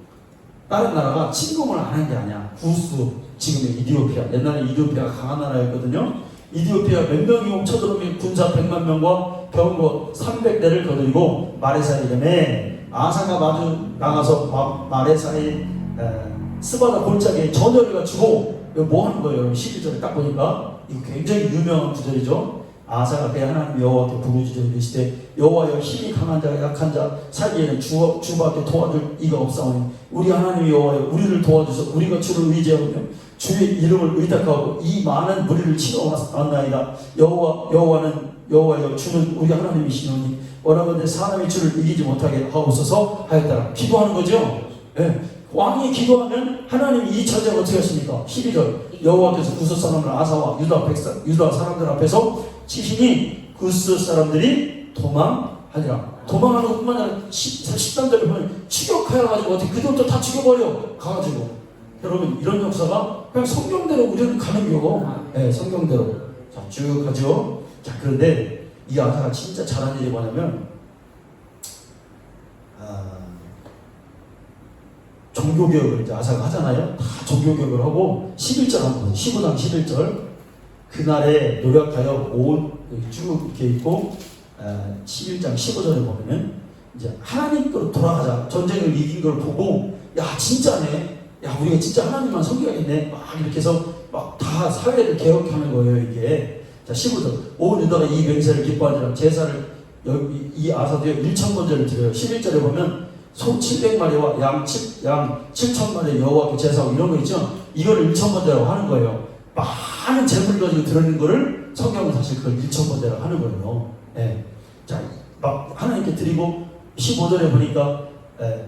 다른 나라가 침공을 안 한 게 아니야. 구스 지금의 이디오피아. 옛날에 이디오피아가 강한 나라였거든요. 이디오피아 몇 명이 쳐들어오면 군사 100만 명과 병거 300대를 거느리고 마레사에 이름에 아사가 마주 나가서 마레사의 스바다 골짜기에 전열을 갖추고 뭐 하는 거예요? 11절에 딱 보니까 이거 굉장히 유명한 구절이죠. 아사가 그의 하나님 여호와께 부르짖어 이르시되 여호와여 힘이 강한 자가 약한 자 살기에는 주밖에 도와줄 이가 없사오니 우리 하나님 여호와여 우리를 도와주소. 우리가 주를 의지하며 주의 이름을 의탁하고 이 많은 무리를 치러 왔나이다. 여호와여 주는 우리 하나님이시노니 원하건대 사람이 주를 이기지 못하게 하옵소서 하였더라. 기도하는 거죠. 네. 왕이 기도하면 하나님이 이 처지가 어떻게 하십니까? 12절 여호와께서 구스 사람을 아사와 유다 사람들 앞에서 치시니 구스 사람들이 도망하니라. 도망하는 것뿐만 아니라 13절에 보면 추격하여 가지고 어떻게 그들도 다 죽여버려 가가지고. 여러분 이런 역사가 그냥 성경대로 우리는 가는 거. 네, 성경대로. 자, 쭉 가죠. 자, 그런데 이 아사가 진짜 잘한 일이 뭐냐면 종교개혁을 이제 아사가 하잖아요. 다 종교개혁을 하고 11절 한번 15장 11절 그날에 노력하여 쭉 이렇게 있고 11장 15절에 보면은 이제 하나님께로 돌아가자. 전쟁을 이긴 걸 보고 야 진짜네. 야 우리가 진짜 하나님만 섬겨야겠네. 막 이렇게 해서 막 다 사회를 개혁하는 거예요 이게. 자 15절 온 유다가 이 맹세를 기뻐하니라. 제사를 이 아사도에 1,000번제를 드려요. 11절에 보면 소 700마리와 양 7,000마리 여호와께 제사하고 이런 거 있죠. 이거를 1,000번제라고 하는 거예요. 많은 재물을 가지고 드리는 거를 성경은 사실 그걸 1,000번제라고 하는 거예요. 네. 자, 막 하나님께 드리고 15절에 보니까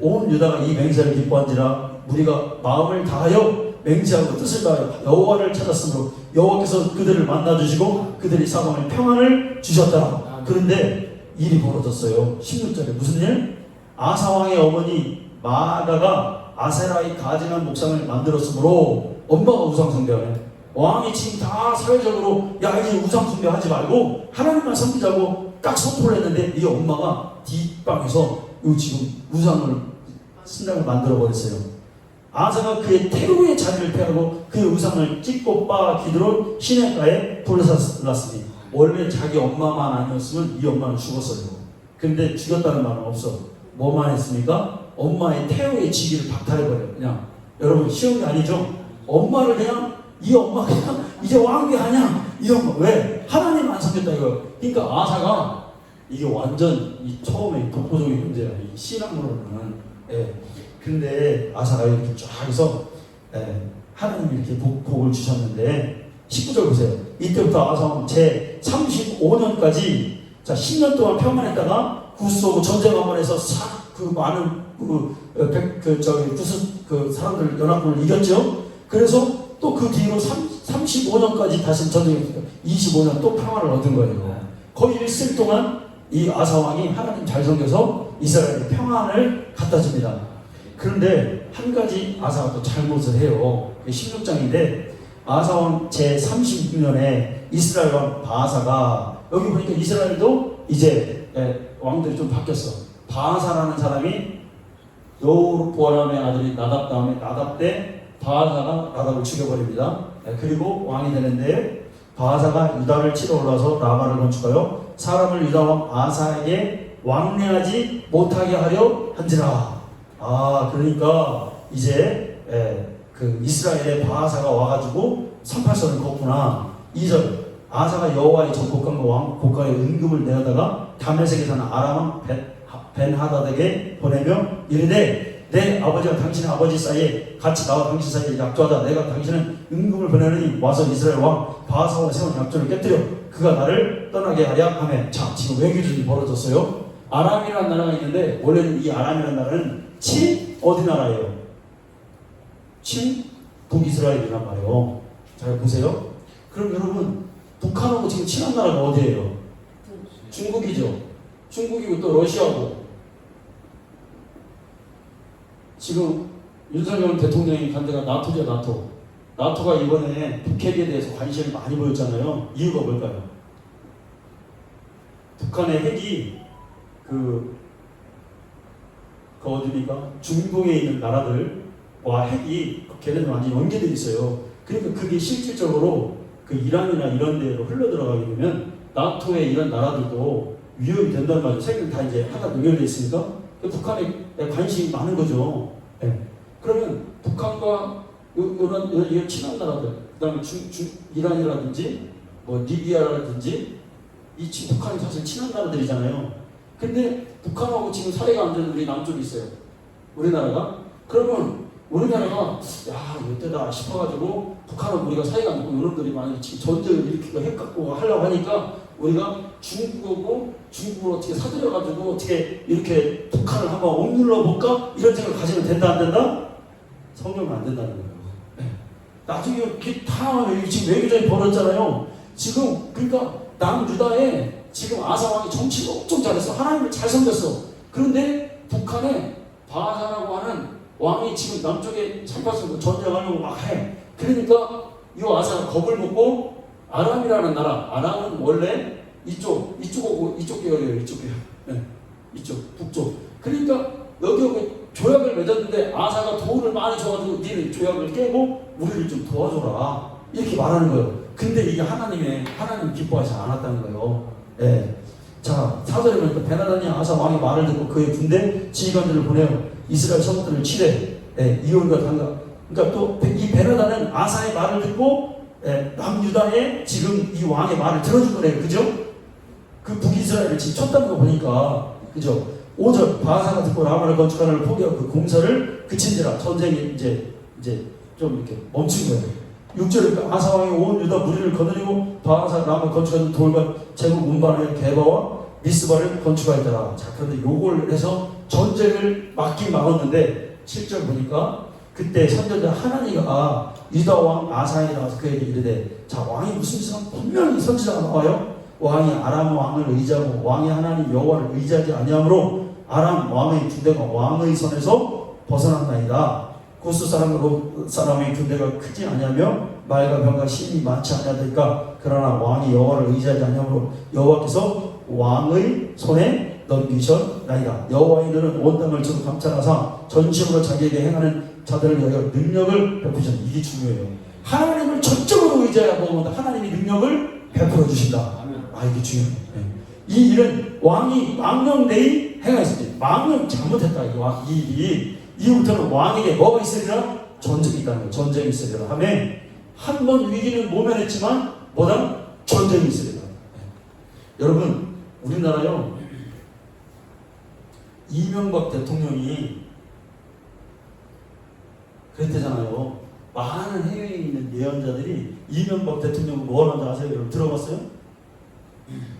온 유다가 이 맹세를 기뻐한지라 우리가 마음을 다하여 맹세하고 뜻을 다하여 여호와를 찾았으므로 여호와께서 그들을 만나주시고 그들이 사방에 평안을 주셨다. 그런데 일이 벌어졌어요. 16절에 무슨 일? 아사왕의 어머니 마아다가 아세라의 가증한 목상을 만들었으므로 엄마가 우상숭배하네. 왕이 지금 다 사회적으로 야 이제 우상숭배하지 말고 하나님만 섬기자고 딱 선포를 했는데 이 엄마가 뒷방에서 지금 우상을 신당을 만들어 버렸어요. 아사가 그의 태우의 자리를 펴고 그의 우상을 찍고 빻아 기드론 시냇가에 불러쌌으니 원래 자기 엄마만 아니었으면 이 엄마는 죽었어요. 근데 죽였다는 말은 없어. 뭐만 했습니까? 엄마의 태우의 지위를 박탈해버려요. 그냥 여러분 쉬운 게 아니죠? 엄마를 그냥 이 엄마 그냥 이제 왕비 하냐? 이 엄마 왜? 하나님 안 섬겼다 이거예요. 그러니까 아사가 이게 완전 이 처음에 독보적인 문제야. 이 신앙으로는. 예. 근데 아사가 이렇게 쫙 해서 하나님이 이렇게 복을 주셨는데 19절 보세요. 이때부터 아사 제 35년까지 자 10년 동안 평안했다가 구스하고 전쟁 한번 해서 그 많은 사람들 연합군을 이겼죠. 그래서 또 그 뒤로 35년까지 다시 전쟁했어요. 25년 또 평화를 얻은 거예요. 거의 1생 동안 이 아사 왕이 하나님 잘 섬겨서 이스라엘에 평안을 갖다 줍니다. 그런데 한 가지 아사가 또 잘못을 해요. 16장인데 아사 왕 제 36년에 이스라엘 왕 바아사가 여기 보니까 이스라엘도 이제 왕들이 좀 바뀌었어. 바아사라는 사람이 여로보암의 아들이 나답 다음에 나답 때 바아사가 나답을 죽여버립니다. 그리고 왕이 되는데 바아사가 유다를 치러 올라서 라마를 건축하여 사람을 유다 왕 아사에게 왕래하지 못하게 하려 한지라. 그러니까 이제 그 이스라엘의 바아사가 와가지고 38선을 걷구나. 2절 아사가 여호와의 전곡간과 왕 곡간의 은금을 내어다가 다메섹에 사는 아람 왕 벤하닷에게 보내며 이르되 내 아버지와 당신의 아버지 사이에 같이 나와 당신 사이에 약조하다. 내가 당신은 은금을 보내느니 와서 이스라엘 왕 바아사와 세운 약조를 깨뜨려 그가 나를 떠나게 하랴 하며. 자, 지금 외교전이 벌어졌어요. 아람이라는 나라가 있는데 원래는 이 아람이라는 나라는 어디 나라예요? 북이스라엘이란 말이에요. 잘 보세요. 그럼 여러분 북한하고 지금 친한 나라가 어디예요? 중국이죠. 중국이고 또 러시아고. 지금 윤석열 대통령이 간 데가 나토죠. 나토가 이번에 북핵에 대해서 관심을 많이 보였잖아요. 이유가 뭘까요? 북한의 핵이 그 어디니까 중동에 있는 나라들과 핵이 걔네들 완전히 연계되어 있어요. 그러니까 그게 실질적으로 그 이란이나 이런 데로 흘러 들어가게 되면 나토의 이런 나라들도 위협이 된다는 말이죠. 세계는 다 이제 하나 연결되어 있으니까 북한에 관심이 많은 거죠. 그러면 북한과 이런 친한 나라들, 그다음에 이란이라든지 뭐 리비아라든지 이 북한이 사실 친한 나라들이잖아요. 근데 북한하고 지금 사이가 안 되는 우리 남쪽이 있어요. 우리나라가. 그러면 우리나라가 이때다 싶어가지고 북한하고 우리가 사이가 안 되고 이놈들이 만약에 지금 전쟁을 일으키고 핵 갖고 하려고 하니까 우리가 중국으로 어떻게 사들여가지고 어떻게 이렇게 북한을 한번 억눌러 볼까? 이런 생각을 가지면 된다 안 된다? 성경은 안 된다는 거예요. 나중에 이게 다 지금 외교전이 벌어졌잖아요. 지금 그러니까 남유다에 지금 아사 왕이 정치를 엄청 잘했어. 하나님을 잘 섬겼어. 그런데 북한에 바아사라고 하는 왕이 지금 남쪽에 참가해서 전쟁하려고 막 해. 그러니까 이 아사가 겁을 먹고 아람이라는 나라, 아람은 원래 이쪽 계열이에요. 이쪽 북쪽. 그러니까 여기 조약을 맺었는데 아사가 도움을 많이 줘가지고 니네 조약을 깨고 우리를 좀 도와줘라 이렇게 말하는 거예요. 근데 이게 하나님 기뻐하지 않았다는 거예요. 자, 4절에 보니까 베나단이 아사 왕의 말을 듣고 그의 군대 지휘관들을 보내어 이스라엘 성들을 치래. 이온과 단가. 그러니까 또 이 베나단은 아사의 말을 듣고 남유다에 지금 이 왕의 말을 들어준 거래요. 그죠? 그 북이스라엘을 지금 쳤다는 거 보니까 그죠? 5절 바아사가 듣고 라마를 건축하는 포기하고 그 공사를 그친지라. 전쟁이 이제 좀 이렇게 멈춘 거예요. 6절에 아사 왕이 온 유다 무리를 거느리고 바아사 라마 건축하는 돌과 제국 운반의 게바와 미스바를 건축하였더라. 자, 그런데 요걸 해서 전쟁을 막긴 막았는데 7절 보니까 그때 선전자 하나니가 유다 왕 아사에 나와서 그에게 이르되, 자, 왕이 무슨 짓을 분명히 선지자가 나와요. 왕이 아람 왕을 의지하고 왕이 하나님 여호와를 의지하지 아니하므로 아람 왕의 군대가 왕의 손에서 벗어났나이다. 구스 사람의 군대가 크지 아니하며 말과 병과 신이 많지 아니하니까. 그러나 왕이 여호와를 의지하지 아니하므로 여호와께서 왕의 손에 넘기셨나이다. 여호와의 너는 온 땅을 주로 감찰하사 전심으로 자기에게 행하는 자들을 위하여 능력을 베푸셨다. 이게 중요해요. 하나님을 전적으로 의지하고 하나님이 능력을 베풀어 주신다. 이게 중요해요. 이 일은 왕이 망령되이 행하였을 때 망령 잘못했다. 이 일이 이후부터는 왕에게 뭐가 있으리라? 전쟁이 있다는 거예요. 전쟁이 있으리라 하며 한 번 위기는 모면했지만 뭐다? 전쟁이 있으리라. 여러분, 우리나라요 이명박 대통령이 그랬대잖아요. 많은 해외에 있는 예언자들이 이명박 대통령은 뭐 하는지 아세요? 여러분 들어봤어요?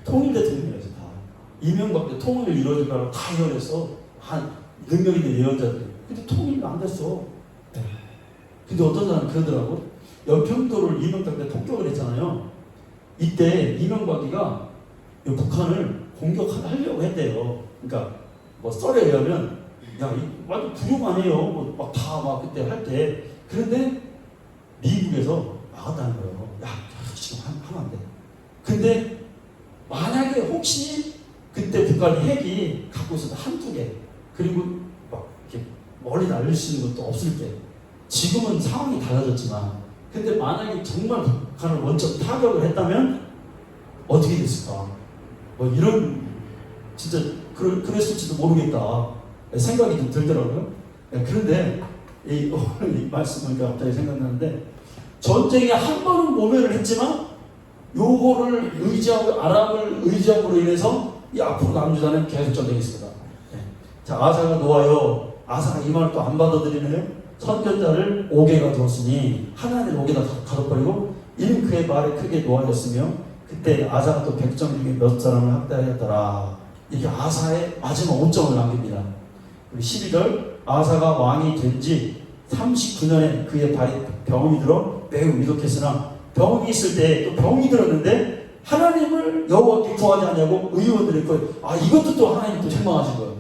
통일 대통령이었어 다. 이명박 대 통일을 이루어질 거라고 다 예언했어. 한 능력 있는 예언자들이. 근데 통일이 안 됐어. 근데 어떤 사람은 그러더라고. 연평도를 이명박 때 폭격을 했잖아요. 이때 이명박이가 북한을 공격하려고 했대요. 그러니까 뭐 썰에 의하면 야, 완전 불효만해요. 뭐 막 다 막 그때 할 때. 그런데 미국에서 막았다는 거예요. 야, 지금 하면 안 돼. 근데 만약에 혹시 그때 북한이 핵이 갖고 있어도 한두 개, 그리고 막 이렇게 멀리 날릴 수 있는 것도 없을 때, 지금은 상황이 달라졌지만, 근데 만약에 정말 북한을 원점 타격을 했다면 어떻게 됐을까? 뭐 이런 진짜 그랬을지도 모르겠다 생각이 좀 들더라고요. 그런데 오늘 이 말씀을 갑자기 생각나는데, 전쟁에 한 번은 모면을 했지만 요거를 의지하고 아람을 의지함으로 인해서 이 앞으로 남주자는 계속 전쟁이 있습니다. 자, 아사가 놓아요. 아사가 이 말을 또 안 받아들이네요. 선견자를 5개가 두었으니 하나님을 5개나 가둬버리고 이는 그의 말에 크게 놓아졌으며 그때 아사가 또 백성 중에 몇 사람을 학대하였더라. 이게 아사의 마지막 5점을 남깁니다. 12절 아사가 왕이 된 지 39년에 그의 발이 병이 들어 매우 위독했으나 병이 있을 때 또 병이 들었는데 하나님을 여호와께 구하지 않냐고 의원들이 있고, 이것도 또 하나님 또 책망하신 거예요.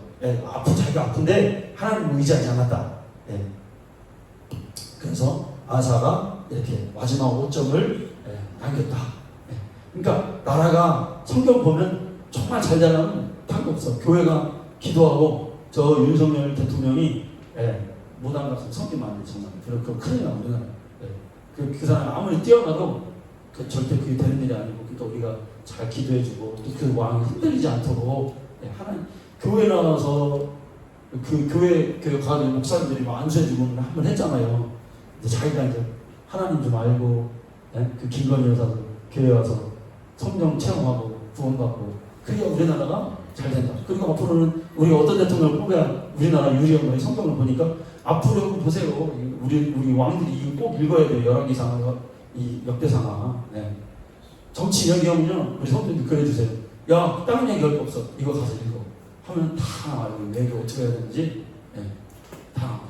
자기가 아픈데 하나님을 의지하지 않았다. 그래서 아사가 이렇게 마지막 5점을 남겼다. 그러니까 나라가 성경 보면 정말 잘 되려면 탈 거 없어. 교회가 기도하고 저 윤석열 대통령이 무당 같은 성기만 안 돼. 정말 그런 큰일 나 우리나라. 그 사람 아무리 뛰어나도 절대 그게 되는 일이 아니고, 또 우리가 잘 기도해주고 또 그 왕이 흔들리지 않도록 하나님 교회 나와서 그 교회 가는 목사님들이 안수해주고 한번 했잖아요. 근데 자기가 이제 하나님 좀 알고 그 김건희 여사도 교회 와서 성령 체험하고 구원받고, 그게 우리나라가 잘 된다. 그리고 앞으로는 우리가 어떤 대통령을 뽑아야 우리나라 유리한 성경을 보니까 앞으로 보세요. 우리 왕들이 꼭 읽어야 돼요. 열왕기상하, 이 역대상하. 정치 이야기하면요, 우리 성도님들 그래주세요. 야, 다른 얘기할 거 없어. 이거 가서 읽어. 하면 다 알고 내가 어떻게 해야 되는지 다 알아.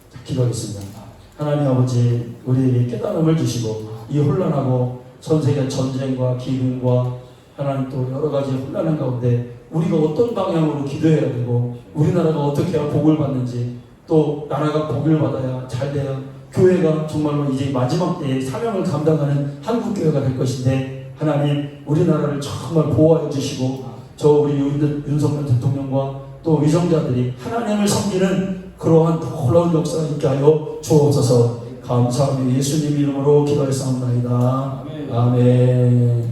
자, 기도하겠습니다. 하나님 아버지, 우리에게 깨달음을 주시고 이 혼란하고 전 세계 전쟁과 기근과 하나님 또 여러 가지 혼란한 가운데 우리가 어떤 방향으로 기도해야 되고 우리나라가 어떻게 해야 복을 받는지, 또 나라가 복을 받아야 잘 돼야 교회가 정말로 이제 마지막 때에 사명을 감당하는 한국교회가 될 것인데, 하나님 우리나라를 정말 보호하여 주시고 저 우리 윤석열 대통령과 또 위정자들이 하나님을 섬기는 그러한 놀라운 역사가 있게 하여 주옵소서. 감사하며 예수님 이름으로 기도했사옵나이다. 아멘.